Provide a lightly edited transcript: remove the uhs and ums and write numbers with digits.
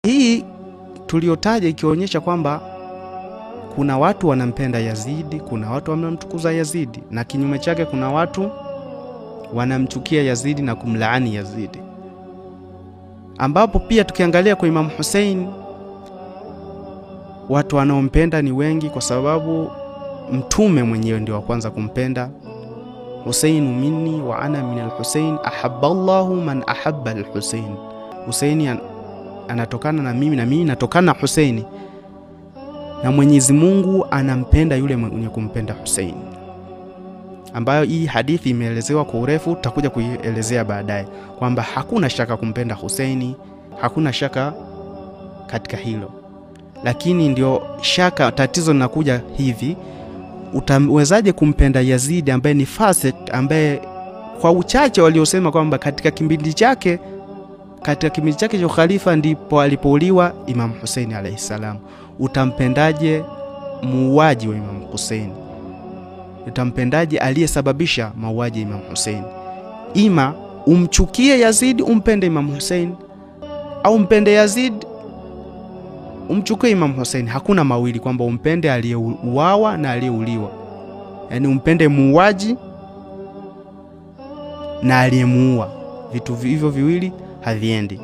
Hii tuliotaja ikionyesha kwamba kuna watu wanampenda Yazidi, kuna watu wanamtukuza Yazidi, na kinyume chake kuna watu wanamchukia Yazidi na kumlaani Yazidi. Ambapo pia tukiangalia kwa Imam Hussein, watu wanaompenda ni wengi kwa sababu mtume mwenyewe ndio wa kwanza kumpenda. Husainu minni wa ana min al-Husain, ahabba Allahu man ahabba al-Husain. Husaini anatokana na mimi na mimi natokana na Husaini, na Mwenyezi Mungu anampenda yule mwenye kumpenda Husaini, ambayo hii hadithi imeelezewa kwa urefu, tutakuja kuielezea baadaye kwamba hakuna shaka kumpenda Husaini, hakuna shaka katika hilo. Lakini ndio shaka, tatizo linakuja hivi: utawezaje kumpenda Yazidi ambaye ni fasik, ambaye kwa uchache waliosema kwamba katika kipindi chake cha khalifa ndipo alipouliwa Imam Hussein alayhi salam? Utampendaje muuaji wa Imam Hussein? Utampendaje aliyesababisha mauaji ya Imam Hussein? Ima umchukie Yazid umpende Imam Hussein, au mpende Yazid umchukie Imam Hussein. Hakuna mawili kwamba umpende aliyeuawa na aliyeuliwa, yani umpende muuaji na aliyemuua. Vitu hivyo viwili haviendi.